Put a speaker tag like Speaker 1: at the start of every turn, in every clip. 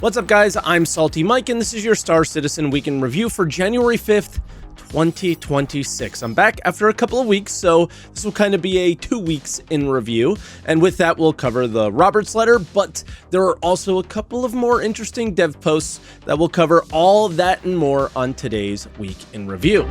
Speaker 1: What's up, guys? I'm SaltEMike, and this is your Star Citizen Week in Review for January 5th, 2026. I'm back after a couple of weeks, so this will kind of be a 2 weeks in review. And with that, we'll cover the Roberts letter, but there are also a couple of more interesting dev posts that will cover all of that and more on today's Week in Review.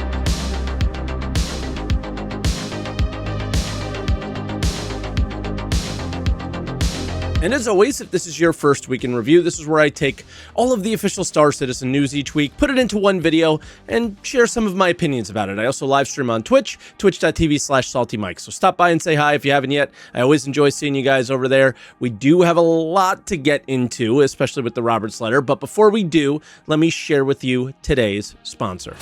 Speaker 1: And as always, if this is your first Week in Review, this is where I take all of the official Star Citizen news each week, put it into one video, and share some of my opinions about it. I also live stream on Twitch, twitch.tv/SaltEMike. So stop by and say hi if you haven't yet. I always enjoy seeing you guys over there. We do have a lot to get into, especially with the Roberts letter. But before we do, let me share with you today's sponsor.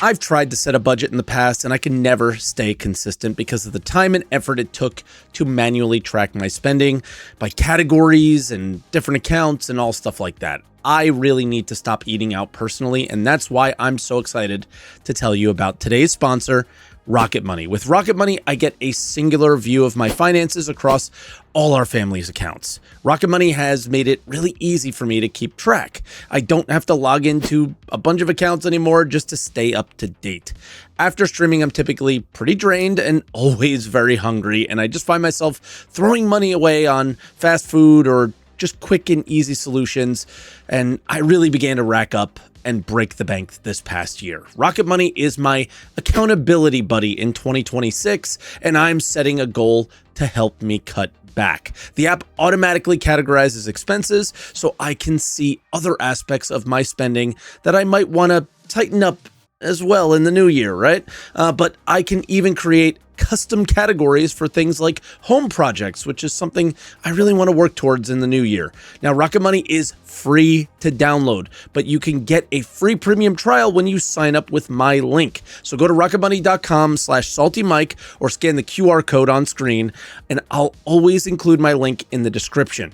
Speaker 1: I've tried to set a budget in the past, and I can never stay consistent because of the time and effort it took to manually track my spending by categories and different accounts and all stuff like that. I really need to stop eating out personally, and that's why I'm so excited to tell you about today's sponsor, Rocket Money. With Rocket Money, I get a singular view of my finances across all our family's accounts. Rocket Money has made it really easy for me to keep track. I don't have to log into a bunch of accounts anymore just to stay up to date. After streaming, I'm typically pretty drained and always very hungry, and I just find myself throwing money away on fast food or just quick and easy solutions, and I really began to rack up and break the bank this past year. Rocket Money is my accountability buddy in 2026, and I'm setting a goal to help me cut back. The app automatically categorizes expenses so I can see other aspects of my spending that I might want to tighten up as well in the new year, right? But I can even create custom categories for things like home projects, which is something I really want to work towards in the new year. Now, Rocket Money is free to download, but you can get a free premium trial when you sign up with my link. So go to rocketmoney.com/SaltEMike or scan the QR code on screen, and I'll always include my link in the description.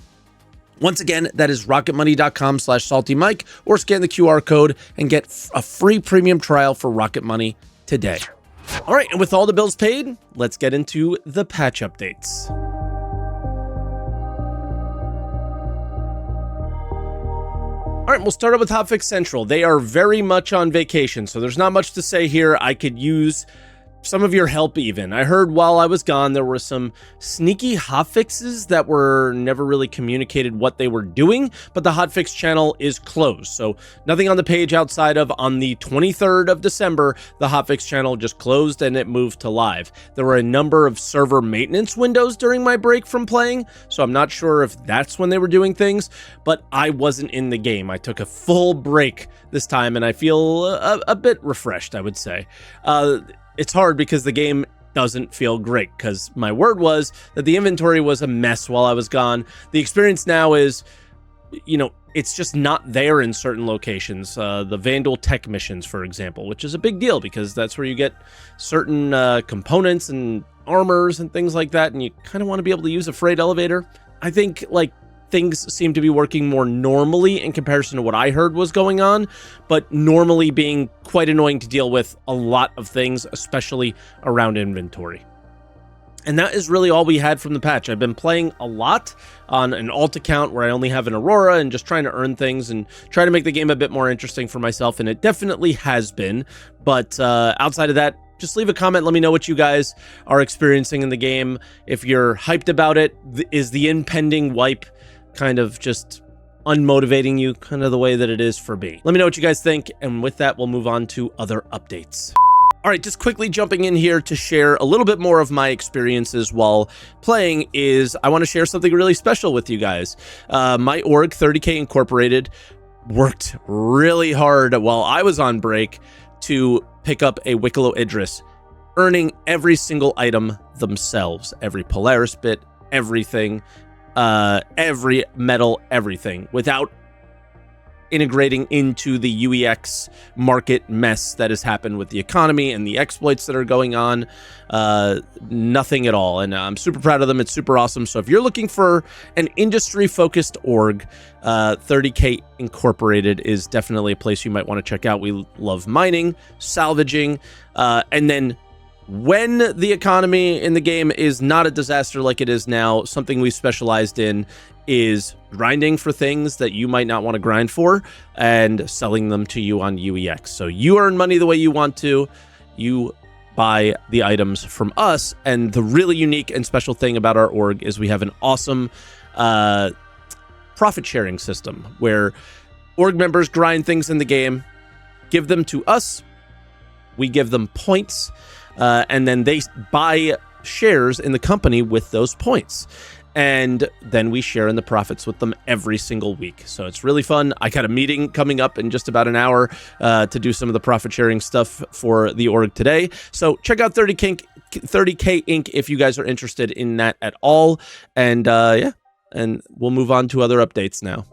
Speaker 1: Once again, that is rocketmoney.com/SaltEMike or scan the QR code and get a free premium trial for Rocket Money today. All right, and with all the bills paid, let's get into the patch updates. All right, we'll start out with Hotfix Central. They are very much on vacation, so there's not much to say here. I could use some of your help even. I heard while I was gone, there were some sneaky hotfixes that were never really communicated what they were doing, but the hotfix channel is closed. So nothing on the page outside of on the 23rd of December, the hotfix channel just closed and it moved to live. There were a number of server maintenance windows during my break from playing, so I'm not sure if that's when they were doing things, but I wasn't in the game. I took a full break this time and I feel a bit refreshed, I would say. It's hard because the game doesn't feel great because my word was that the inventory was a mess while I was gone. The experience now is, it's just not there in certain locations. The Vandal Tech missions, for example, which is a big deal because that's where you get certain components and armors and things like that, and you kind of want to be able to use a freight elevator. I think, things seem to be working more normally in comparison to what I heard was going on, but normally being quite annoying to deal with a lot of things, especially around inventory. And that is really all we had from the patch. I've been playing a lot on an alt account where I only have an Aurora and just trying to earn things and try to make the game a bit more interesting for myself, and it definitely has been. But outside of that, just leave a comment. Let me know what you guys are experiencing in the game. If you're hyped about it, is the impending wipe kind of just unmotivating you, kind of the way that it is for me? Let me know what you guys think, and with that, we'll move on to other updates. All right, just quickly jumping in here to share a little bit more of my experiences while playing is I want to share something really special with you guys. My org, 30K Incorporated, worked really hard while I was on break to pick up a Wicklow Idris, earning every single item themselves, every Polaris bit, everything, every metal, everything, without integrating into the UEX market mess that has happened with the economy and the exploits that are going on. Nothing at all. And I'm super proud of them. It's super awesome. So if you're looking for an industry-focused org, 30K Incorporated is definitely a place you might want to check out. We love mining, salvaging, and then when the economy in the game is not a disaster like it is now, something we specialized in is grinding for things that you might not want to grind for and selling them to you on UEX. So you earn money the way you want to. You buy the items from us. And the really unique and special thing about our org is we have an awesome profit sharing system where org members grind things in the game, give them to us, we give them points, and then they buy shares in the company with those points. And then we share in the profits with them every single week. So it's really fun. I got a meeting coming up in just about an hour to do some of the profit sharing stuff for the org today. So check out 30K Inc. if you guys are interested in that at all. And yeah, and we'll move on to other updates now.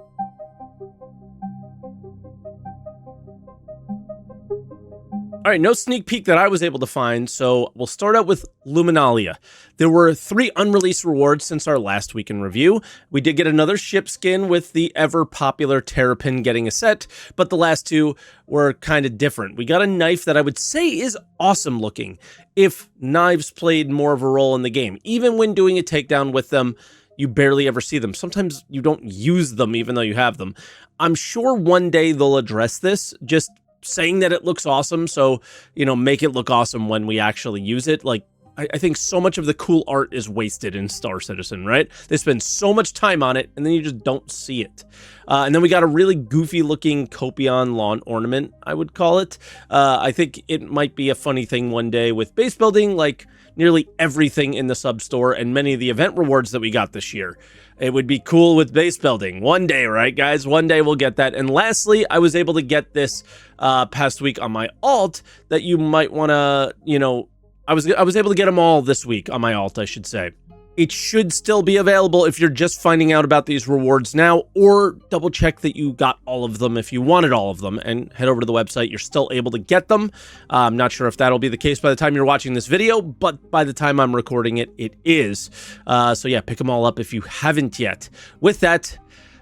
Speaker 1: All right, no sneak peek that I was able to find, so we'll start out with Luminalia. There were 3 unreleased rewards since our last week in review. We did get another ship skin with the ever-popular Terrapin getting a set, but the last 2 were kind of different. We got a knife that I would say is awesome looking, if knives played more of a role in the game. Even when doing a takedown with them, you barely ever see them. Sometimes you don't use them even though you have them. I'm sure one day they'll address this, just saying that it looks awesome, so, you know, make it look awesome when we actually use it. Like, I think so much of the cool art is wasted in Star Citizen, right? They spend so much time on it, and then you just don't see it. And then we got a really goofy-looking Copion lawn ornament, I would call it. I think it might be a funny thing one day with base building, like nearly everything in the sub-store and many of the event rewards that we got this year. It would be cool with base building. One day, right, guys? One day we'll get that. And lastly, I was able to get this past week on my alt that you might want to, you know, I was able to get them all this week on my alt, I should say. It should still be available if you're just finding out about these rewards now, or double check that you got all of them if you wanted all of them, and head over to the website. You're still able to get them. I'm not sure if that'll be the case by the time you're watching this video, but by the time I'm recording it, it is. So yeah, pick them all up if you haven't yet. With that,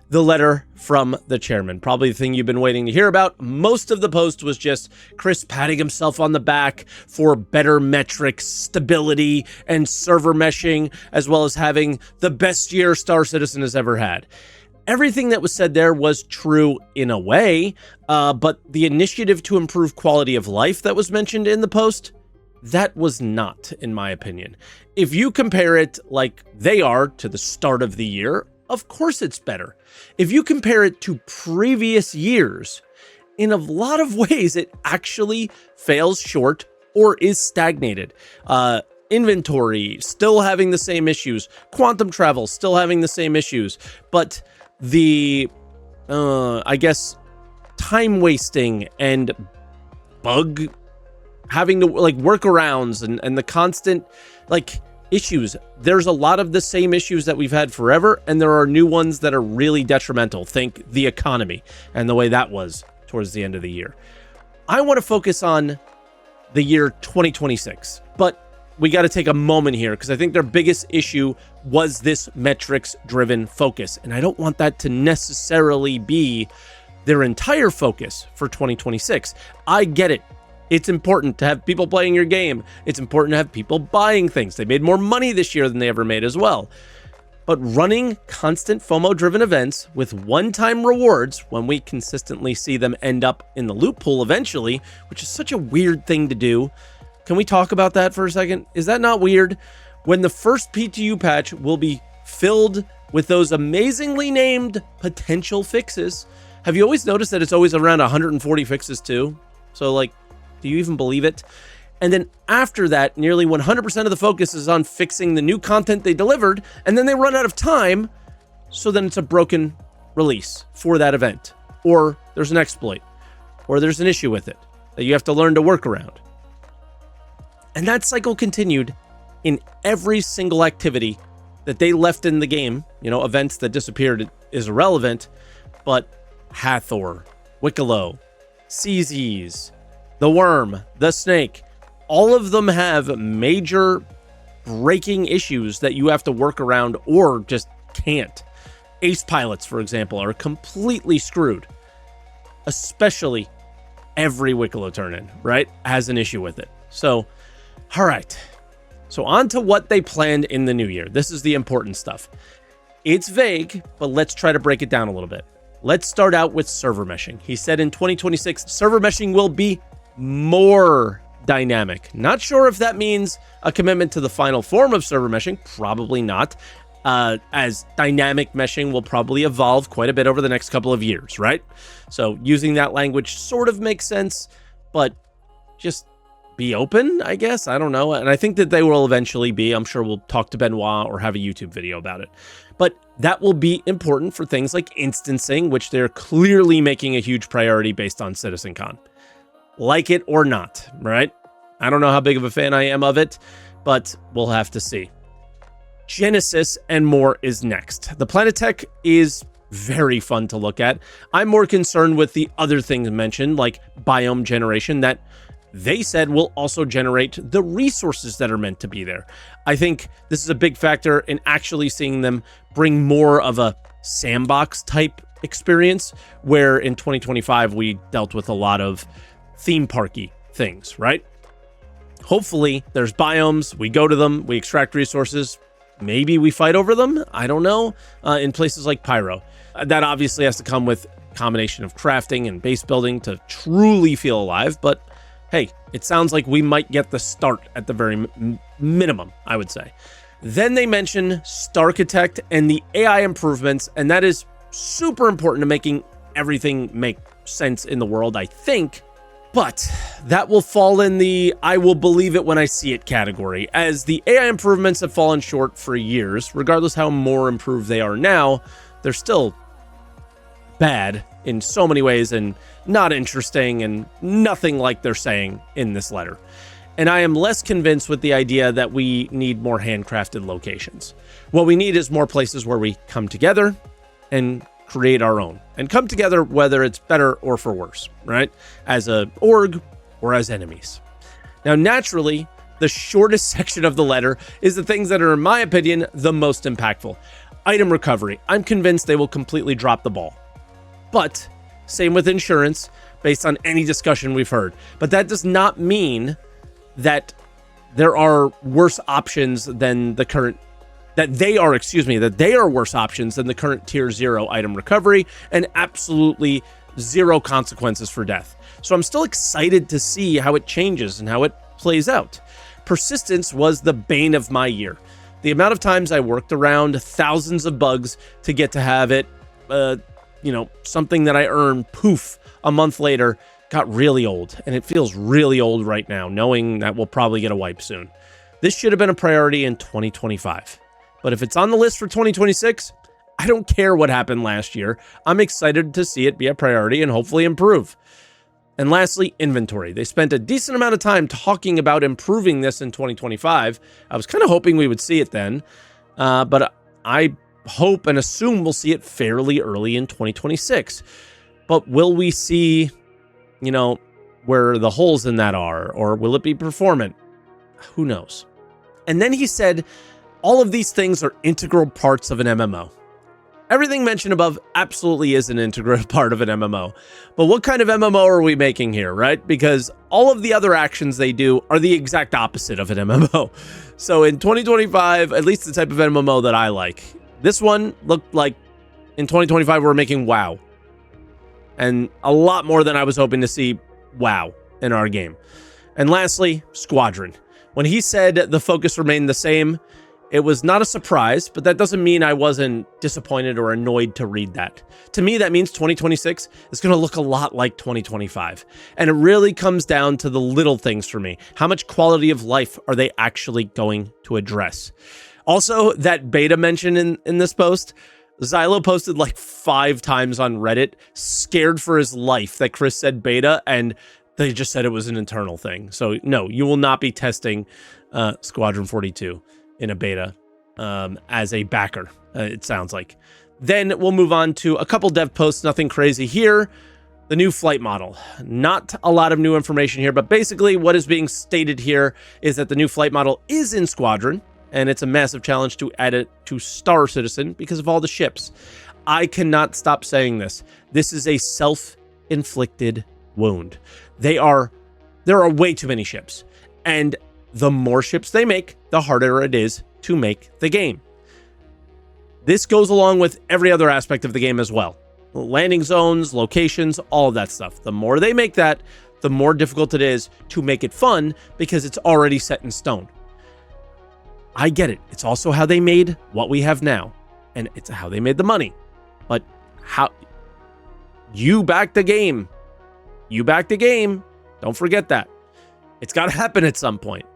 Speaker 1: the letter from the chairman, probably the thing you've been waiting to hear about. Most of the post was just Chris patting himself on the back for better metrics, stability, and server meshing, as well as having the best year Star Citizen has ever had. Everything that was said there was true in a way, but the initiative to improve quality of life that was mentioned in the post, that was not, in my opinion. If you compare it like they are to the start of the year, of course it's better. If you compare it to previous years, in a lot of ways, it actually fails short or is stagnated. Inventory, still having the same issues. Quantum travel, still having the same issues. But the, I guess, time wasting and bug, having to, like, workarounds and the constant, like, issues. There's a lot of the same issues that we've had forever, and there are new ones that are really detrimental. Think the economy and the way that was towards the end of the year. I want to focus on the year 2026, but we got to take a moment here because I think their biggest issue was this metrics-driven focus, and I don't want that to necessarily be their entire focus for 2026. I get it. It's important to have people playing your game. It's important to have people buying things. They made more money this year than they ever made as well. But running constant FOMO-driven events with one-time rewards, when we consistently see them end up in the loot pool eventually, which is such a weird thing to do. Can we talk about that for a second? Is that not weird? When the first PTU patch will be filled with those amazingly named potential fixes. Have you always noticed that it's always around 140 fixes too? So, like, do you even believe it? And then after that, nearly 100% of the focus is on fixing the new content they delivered, and then they run out of time, so then it's a broken release for that event. Or there's an exploit, or there's an issue with it that you have to learn to work around. And that cycle continued in every single activity that they left in the game. You know, events that disappeared is irrelevant, but Hathor, Wicklow, CZs, the Worm, the Snake, all of them have major breaking issues that you have to work around or just can't. Ace pilots, for example, are completely screwed. Especially every Wicklow turn-in, right, has an issue with it. So, all right. So on to what they planned in the new year. This is the important stuff. It's vague, but let's try to break it down a little bit. Let's start out with server meshing. He said in 2026, server meshing will be more dynamic. Not sure if that means a commitment to the final form of server meshing. Probably not, as dynamic meshing will probably evolve quite a bit over the next couple of years, right? So using that language sort of makes sense, but just be open, I guess. I don't know. And I think that they will eventually be. I'm sure we'll talk to Benoit or have a YouTube video about it. But that will be important for things like instancing, which they're clearly making a huge priority based on CitizenCon. Like it or not, right? I don't know how big of a fan I am of it, but we'll have to see. Genesis and more is next. The Planet Tech is very fun to look at. I'm more concerned with the other things mentioned, like biome generation, that they said will also generate the resources that are meant to be there. I think this is a big factor in actually seeing them bring more of a sandbox type experience, where in 2025 we dealt with a lot of theme parky things, right? Hopefully there's biomes, we go to them, we extract resources, maybe we fight over them, I don't know, in places like Pyro. That obviously has to come with a combination of crafting and base building to truly feel alive, but hey, it sounds like we might get the start at the very minimum, I would say. Then they mention Starchitect and the AI improvements, and that is super important to making everything make sense in the world, I think. But that will fall in the I will believe it when I see it category, as the AI improvements have fallen short for years. Regardless how more improved they are now, they're still bad in so many ways and not interesting and nothing like they're saying in this letter. And I am less convinced with the idea that we need more handcrafted locations. What we need is more places where we come together and create our own, and come together whether it's better or for worse, right? As a org or as enemies. Now, naturally, the shortest section of the letter is the things that are, in my opinion, the most impactful. Item recovery. I'm convinced they will completely drop the ball. But same with insurance, based on any discussion we've heard. But that does not mean that there are worse options than the current, that they are worse options than the current tier 0 item recovery, and absolutely zero consequences for death. So I'm still excited to see how it changes and how it plays out. Persistence was the bane of my year. The amount of times I worked around thousands of bugs to get to have it, something that I earned, poof, a month later, got really old. And it feels really old right now, knowing that we'll probably get a wipe soon. This should have been a priority in 2025. But if it's on the list for 2026, I don't care what happened last year. I'm excited to see it be a priority and hopefully improve. And lastly, inventory. They spent a decent amount of time talking about improving this in 2025. I was kind of hoping we would see it then, but I hope and assume we'll see it fairly early in 2026. But will we see, where the holes in that are, or will it be performant? Who knows? And then he said, all of these things are integral parts of an MMO. Everything mentioned above absolutely is an integral part of an MMO. But what kind of MMO are we making here, right? Because all of the other actions they do are the exact opposite of an MMO. So in 2025, at least the type of MMO that I like, this one looked like in 2025 we're making WoW. And a lot more than I was hoping to see WoW in our game. And lastly, Squadron. When he said the focus remained the same, it was not a surprise, but that doesn't mean I wasn't disappointed or annoyed to read that. To me, that means 2026 is going to look a lot like 2025. And it really comes down to the little things for me. How much quality of life are they actually going to address? Also, that beta mention in this post, Zyloh posted like 5 times on Reddit, scared for his life that Chris said beta, and they just said it was an internal thing. So no, you will not be testing Squadron 42 in a beta as a backer, it sounds like. Then we'll move on to a couple dev posts, nothing crazy here. The new flight model. Not a lot of new information here, but basically what is being stated here is that the new flight model is in Squadron, and it's a massive challenge to add it to Star Citizen because of all the ships. I cannot stop saying this. This is a self-inflicted wound. There are way too many ships, and the more ships they make, the harder it is to make the game. This goes along with every other aspect of the game as well. Landing zones, locations, all of that stuff. The more they make that, the more difficult it is to make it fun because it's already set in stone. I get it. It's also how they made what we have now, and it's how they made the money. But how you back the game. You back the game. Don't forget that. It's got to happen at some point.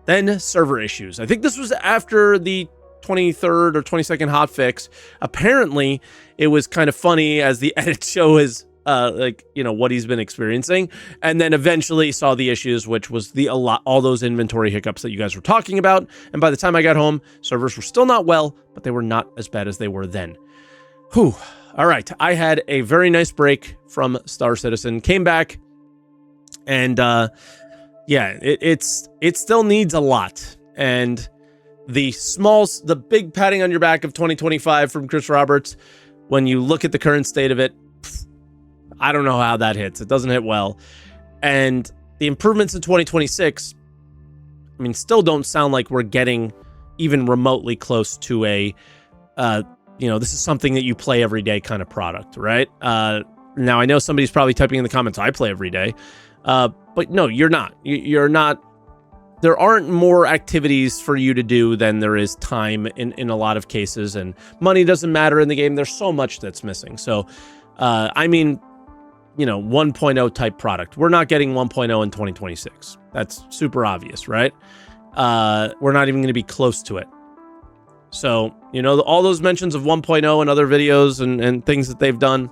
Speaker 1: Then server issues. I think this was after the 23rd or 22nd hotfix. Apparently, it was kind of funny as the edit show his what he's been experiencing, and then eventually saw the issues, which was all those inventory hiccups that you guys were talking about. And by the time I got home, servers were still not well, but they were not as bad as they were then. Whew. All right, I had a very nice break from Star Citizen, came back, and it still needs a lot. And the big patting on your back of 2025 from Chris Roberts, when you look at the current state of it, I don't know how that hits. It doesn't hit well. And the improvements in 2026, I mean, still don't sound like we're getting even remotely close to a, this is something that you play every day kind of product, right? Now, I know somebody's probably typing in the comments, I play every day. But no, you're not. You're not. There aren't more activities for you to do than there is time in a lot of cases. And money doesn't matter in the game. There's so much that's missing. So, 1.0 type product. We're not getting 1.0 in 2026. That's super obvious, right? We're not even going to be close to it. So, all those mentions of 1.0 and other videos and things that they've done,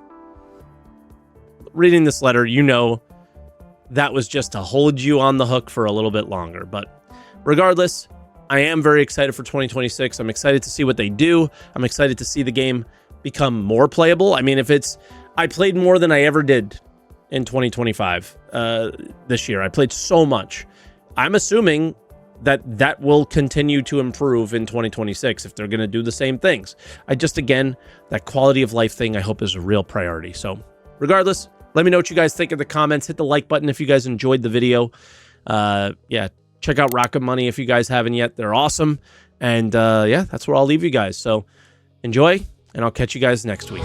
Speaker 1: reading this letter, that was just to hold you on the hook for a little bit longer. But regardless, I am very excited for 2026. I'm excited to see what they do. I'm excited to see the game become more playable. I mean, I played more than I ever did in 2025 this year. I played so much. I'm assuming that will continue to improve in 2026 if they're going to do the same things. That quality of life thing I hope is a real priority. So regardless, let me know what you guys think in the comments. Hit the like button if you guys enjoyed the video. Check out Rocket Money if you guys haven't yet. They're awesome. And that's where I'll leave you guys. So enjoy, and I'll catch you guys next week.